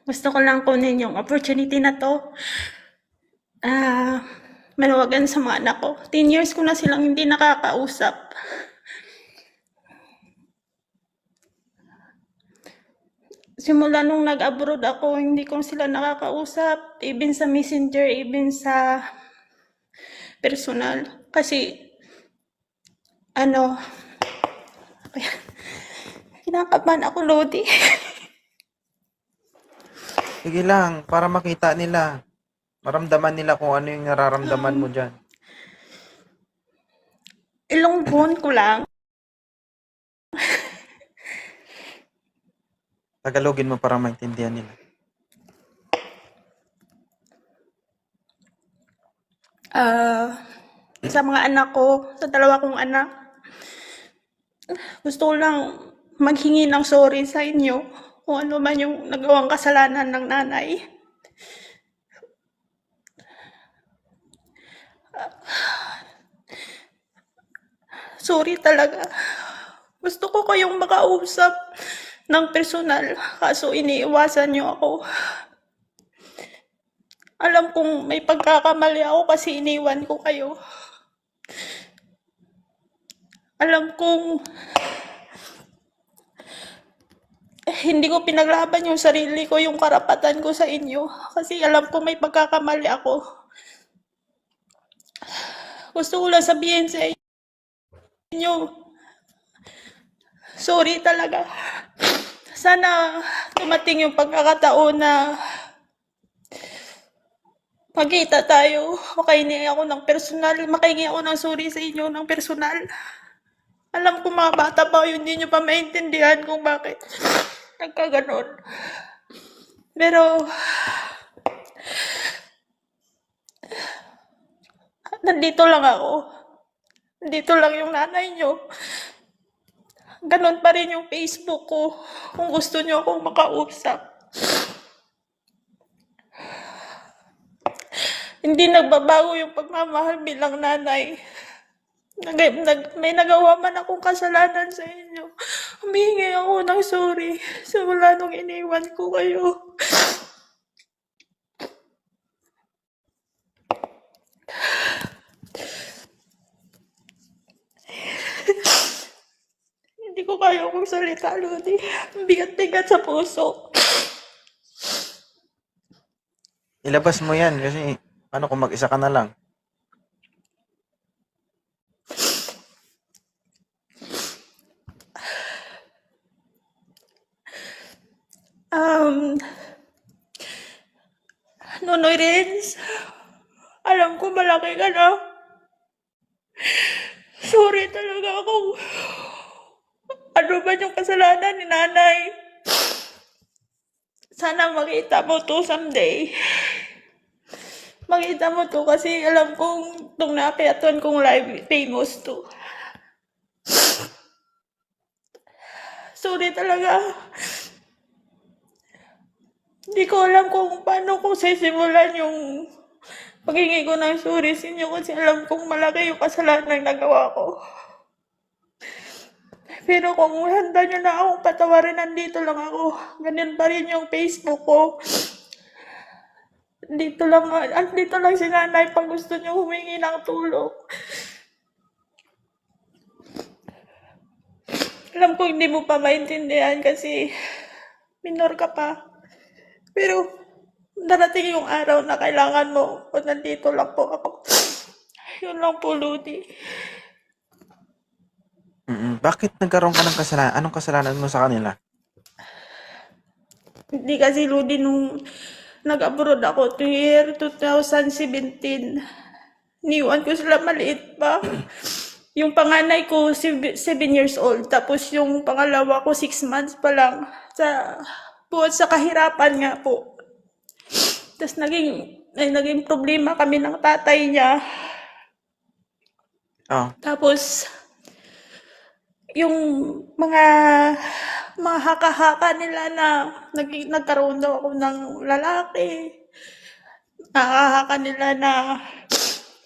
Gusto ko lang kunin yung opportunity na to. Manawagan sa mga anak ko. 10 years ko na silang hindi nakakausap. Simula nung nag-abroad ako, hindi ko sila nakakausap. Even sa messenger, even sa personal. Kasi, kinakabahan ako, Lodi. Sige lang, para makita nila. Maramdaman nila kung ano yung nararamdaman mo dyan. Ilang buwan ko lang. Tagalogin mo para maintindihan nila. Sa mga anak ko, sa dalawa kong anak, gusto ko lang maghingi ng sorry sa inyo kung ano man yung nagawang kasalanan ng nanay. Sorry talaga. Gusto ko kayong makausap ng personal, kaso iniiwasan niyo ako. Alam kong may pagkakamali ako kasi iniwan ko kayo. Alam kong hindi ko pinaglaban yung sarili ko, yung karapatan ko sa inyo. Kasi alam ko may pagkakamali ako. Gusto ko lang sabihin sa inyo, sorry talaga. Sana tumating yung pagkakataon na magkita tayo. Makahingi ako ng personal. Makahingi ako ng sorry sa inyo ng personal. Alam ko mga bata pa yun, hindi nyo pa maintindihan kung bakit nagkaganon. Pero, nandito lang ako. Nandito lang yung nanay nyo. Ganon pa rin yung Facebook ko. Kung gusto nyo akong makausap. Hindi nagbabago yung pagmamahal bilang nanay. May nagawa man akong kasalanan sa inyo. Humihingi ako ng sorry. Simula nung iniwan ko kayo. Hindi ko kaya magsalita, Lodi. Bigat-bigat sa puso. Ilabas mo yan kasi ano kung mag-isa ka na lang. Nonoy Renz, alam ko malaki ka na. Sorry talaga ako. Ano ba yung kasalanan ni nanay? Sana makita mo to someday. Makita mo to kasi alam kong itong nakiatan kong live famous to. Sorry talaga. Hindi ko alam kung paano ko sisimulan yung paghingi ko ng sorry sa inyo kasi alam kong malaki yung kasalanan na nagawa ko. Pero kung handa nyo na akong patawarin, nandito lang ako. Ganyan pa rin yung Facebook ko. Andito lang si nanay pag gusto nyo humingi ng tulong. Alam ko hindi mo pa maintindihan kasi minor ka pa. Pero darating yung araw na kailangan mo o nandito lang po ako. Yun lang po, Ludi. Bakit nagkaroon ka ng kasalanan? Anong kasalanan mo sa kanila? Hindi kasi, Ludi, nung nag-abroad ako to year 2017, niwan ko sila maliit pa. Yung panganay ko, 7 years old. Tapos yung pangalawa ko, 6 months pa lang. Buhat sa kahirapan nga po. Tapos naging problema kami ng tatay niya. Oh, Tapos, yung mga haka-haka nila na nagkaroon daw ako ng lalaki. Nakahaka nila na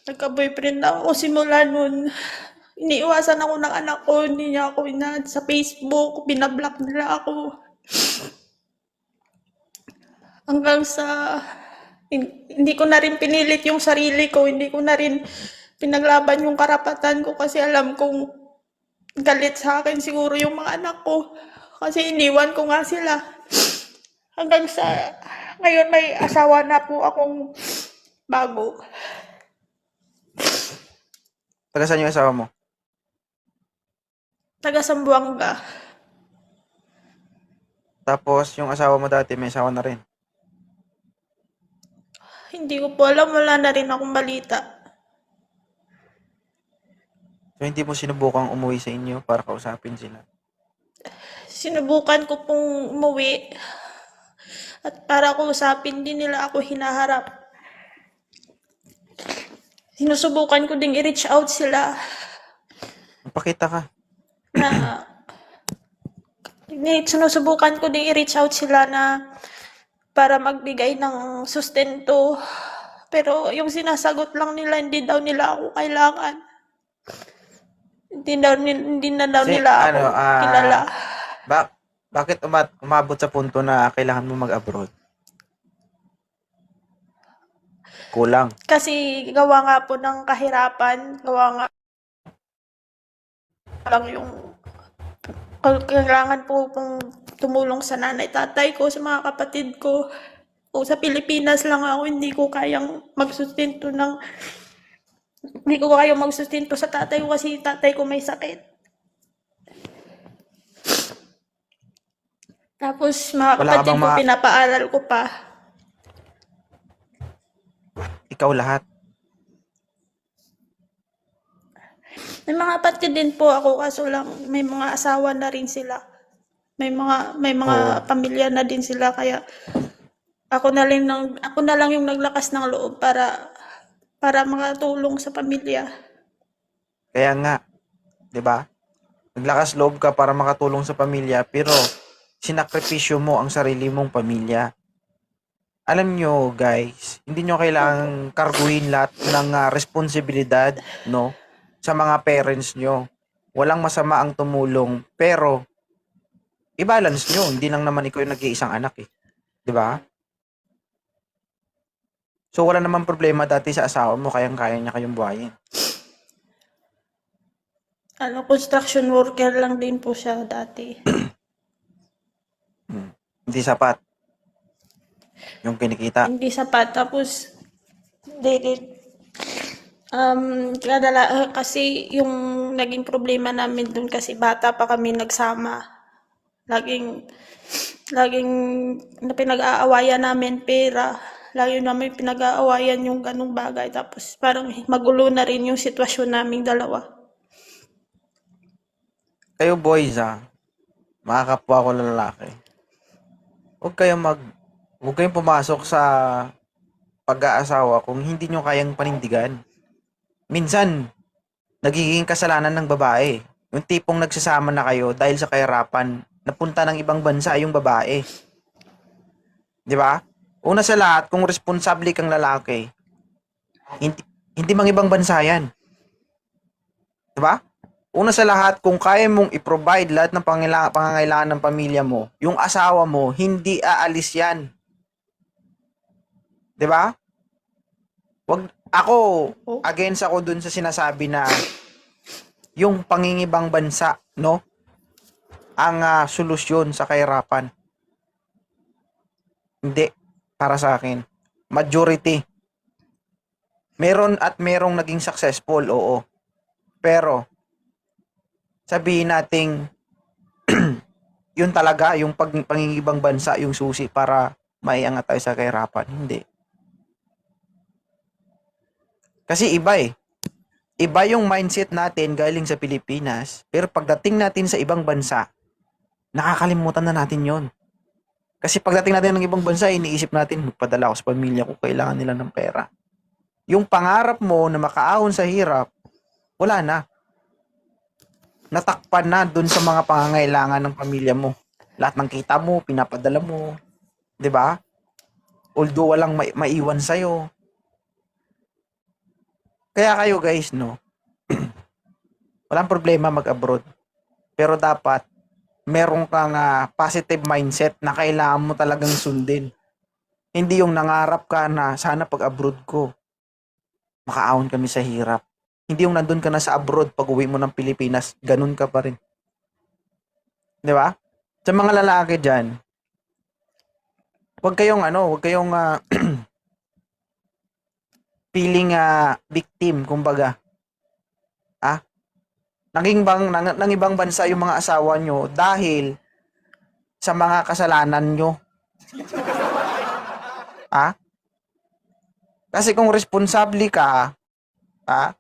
nagka-boyfriend daw ako simula nun. Iniiwasan ako ng anak ko, hindi niya ako sa Facebook, binablock nila ako. hanggang sa hindi ko na rin pinilit yung sarili ko, hindi ko na rin pinaglaban yung karapatan ko kasi alam kong galit sa akin siguro yung mga anak ko kasi iniwan ko nga sila. Hanggang sa ngayon may asawa na po akong bago. Taga saan yung asawa mo? Taga Zamboanga. Tapos, yung asawa mo dati, may asawa na rin. Hindi ko po alam, wala na rin akong balita. So, hindi mo sinubukang umuwi sa inyo para kausapin sila. Sinubukan ko pong umuwi at para kausapin din nila ako hinaharap. Sinusubukan ko ding i-reach out sila Magpakita ka. na sinusubukan ko ding i-reach out sila na para magbigay ng sustento. Pero yung sinasagot lang nila, hindi daw nila ako kailangan. Hindi na daw Kasi, nila ako kilala. Bakit umabot sa punto na kailangan mo mag-abroad? Kulang. Kasi gawa nga po ng kahirapan, gawa nga lang yung kailangan po pong tumulong sa nanay, tatay ko, sa mga kapatid ko. O sa Pilipinas lang ako, hindi ko kayang magsustento sa tatay ko kasi tatay ko may sakit. Tapos mga Wala ka kapatid bang ko, pinapaaral ko pa. Ikaw lahat. May mga kapatid din po ako, kaso lang may mga asawa na rin sila. May mga pamilya na din sila, kaya ako na lang yung naglakas ng loob para makatulong sa pamilya. Kaya nga, 'di ba? Naglakas loob ka para makatulong sa pamilya, pero sinakripisyo mo ang sarili mong pamilya. Alam nyo, guys, hindi nyo kailangang karguhin lahat ng responsibilidad, no, sa mga parents nyo. Walang masama ang tumulong, pero i-balance nyo. Hindi lang naman ikaw yung nag-iisang anak eh. 'Di ba? So wala namang problema dati sa asawa mo, kayang-kaya niya kayong buhayin. Construction worker lang din po siya dati. Hindi sapat yung kinikita. Hindi sapat. Tapos, kasi yung naging problema namin dun kasi bata pa kami nagsama. Laging na pinag-aawayan namin pera. Lagi namin pinag-aawayan yung ganung bagay. Tapos parang magulo na rin yung sitwasyon naming dalawa. Kayo boys mga kapwa ko lalaki, huwag kayong pumasok sa pag-aasawa kung hindi nyo kayang panindigan. Minsan, nagiging kasalanan ng babae. Yung tipong nagsasama na kayo dahil sa kahirapan, napunta ng ibang bansa yung babae. Di ba? Una sa lahat, kung responsable kang lalaki, hindi mang ibang bansa yan. Di ba? Una sa lahat, kung kaya mong i-provide lahat ng pangangailangan ng pamilya mo, yung asawa mo, hindi aalis yan. 'Di ba? Against ako dun sa sinasabi na yung pangingibang bansa, no? Ang solusyon sa kahirapan. Hindi, para sa akin. Majority. Merong naging successful, oo. Pero, sabihin nating yun talaga, yung pangingibang bansa, yung susi para maiangat tayo sa kahirapan. Hindi. Kasi iba eh. Iba yung mindset natin galing sa Pilipinas, pero pagdating natin sa ibang bansa, nakakalimutan na natin yon. Kasi pagdating natin ng ibang bansa, iniisip natin, magpadala ako sa pamilya ko, kailangan nila ng pera. Yung pangarap mo na makaahon sa hirap, wala na. Natakpan na dun sa mga pangangailangan ng pamilya mo. Lahat ng kita mo, pinapadala mo. 'Di ba? Although walang maiwan sa'yo. Kaya kayo guys, no? Walang problema mag-abroad. Pero dapat, meron kang positive mindset na kailangan mo talagang sundin. Hindi yung nangarap ka na sana pag abroad ko, makaahon kami sa hirap. Hindi yung nandun ka na sa abroad, pag uwi mo ng Pilipinas, ganun ka pa rin. Di ba? Sa mga lalaki dyan, huwag kayong feeling victim, kumbaga. Ah, nang ibang bansa yung mga asawa nyo dahil sa mga kasalanan nyo. Ah, kasi kung responsable ka, ah,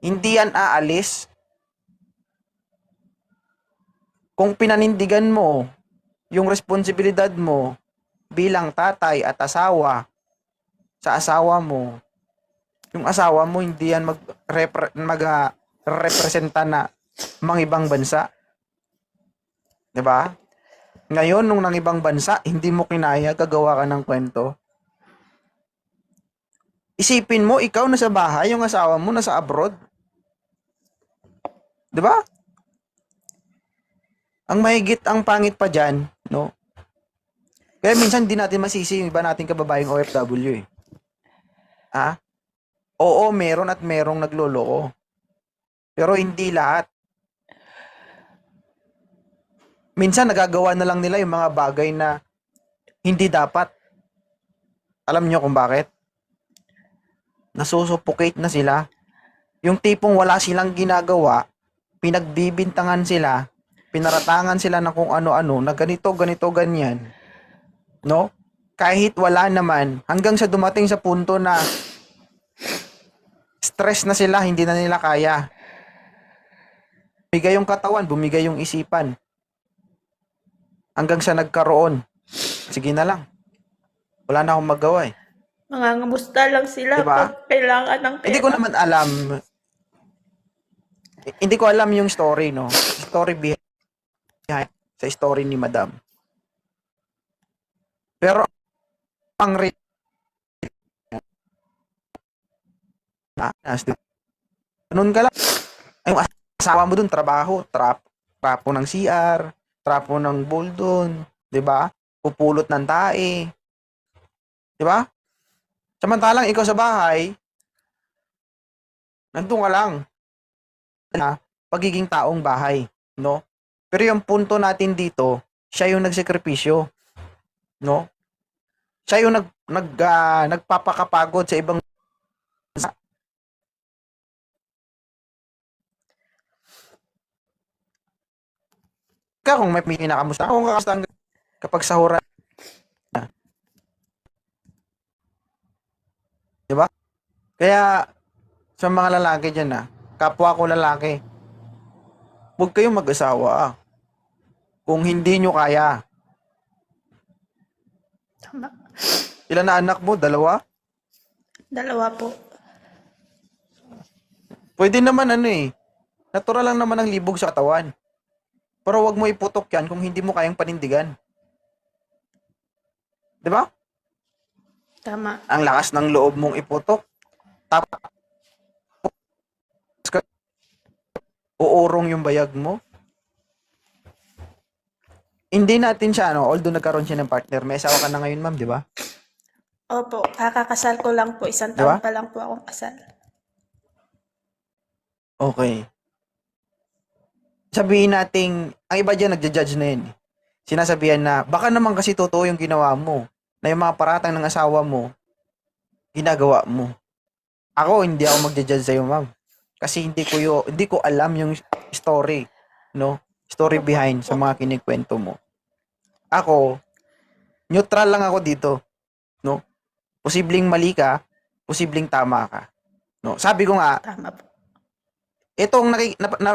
hindi yan aalis. Kung pinanindigan mo yung responsibilidad mo bilang tatay at asawa sa asawa mo, yung asawa mo hindi yan representa na mga ibang bansa. 'Di ba? Ngayon, nung nang ibang bansa, hindi mo kinaya, gagawa ka ng kwento. Isipin mo, ikaw nasa bahay, yung asawa mo nasa abroad. 'Di ba? Ang mahigit, ang pangit pa dyan, no? Kaya minsan di natin masisi yung iba nating kababayang OFW eh. Ah? Oo, meron at merong nagloloko. Pero hindi lahat. Minsan nagagawa na lang nila yung mga bagay na hindi dapat. Alam nyo kung bakit? Nasusuffocate na sila. Yung tipong wala silang ginagawa, pinagbibintangan sila, pinaratangan sila ng kung ano-ano, na ganito, ganito, ganyan. No? Kahit wala naman, hanggang sa dumating sa punto na stress na sila, hindi na nila kaya. Bumigay yung katawan, bumigay yung isipan. Hanggang sa nagkaroon. Sige na lang. Wala na akong magawa eh. Mangangamusta lang sila Diba? pag kailangan ng Hindi ko pera. naman alam. Hindi ko alam yung story, no? Story behind sa story ni Madam. Pero ang ganun ka lang. Yung asawa mo dun, trabaho, trapo ng CR, trapo ng boldon, 'di ba? Pupulot ng tae, 'di ba? Samantalang ikaw sa bahay, nandun ka lang na pagiging taong bahay, no? Pero yung punto natin dito, siya yung nagsakripisyo, no? Siya yung nagpapakapagod sa ibang kung may pinakamusta. Kung kakamusta kapag sahuran, 'di ba? Kaya sa mga lalaki diyan kapwa ko lalaki, huwag kayong mag-asawa kung hindi nyo kaya. Tama. Ilan na anak mo? 2? 2 po. Pwede naman natural lang naman ang libog sa katawan. Pero wag mo iputok yan kung hindi mo kayang panindigan. 'Di ba? Tama. Ang lakas ng loob mong iputok. Tapos uurong yung bayag mo. Hindi natin siya, although nagkaroon siya ng partner, may asawa ka na ngayon, ma'am, di ba? Opo, kakakasal ko lang po. 1 Diba? taon pa lang po akong kasal. Okay. Sabihin nating, ang iba dyan nagja-judge na yun. Sinasabihan na, baka naman kasi totoo yung ginawa mo, na yung mga paratang ng asawa mo, ginagawa mo. Ako, hindi ako magja-judge sa'yo, ma'am. Kasi hindi ko alam yung story, no? Story behind sa mga kinikwento mo. Ako, neutral lang ako dito, no? Posibleng mali ka, posibleng tama ka. No? Sabi ko nga, Tama po. itong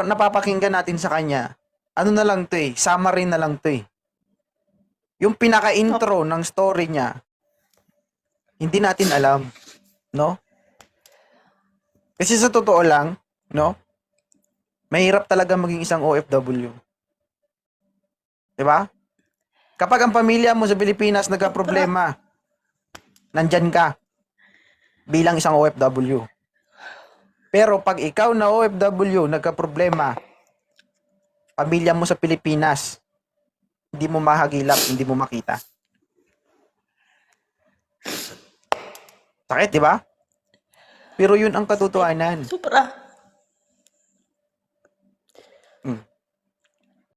napapakinggan natin sa kanya, ano na lang to summary na lang to Yung pinaka-intro ng story niya, hindi natin alam, no? Kasi sa totoo lang, no? Mahirap talaga maging isang OFW. 'Di ba? Kapag ang pamilya mo sa Pilipinas nagka-problema, nandyan ka bilang isang OFW. Pero pag ikaw na OFW nagka-problema, pamilya mo sa Pilipinas, hindi mo mahagilap, hindi mo makita. Sakit, di ba? Pero yun ang katotohanan. Sobra.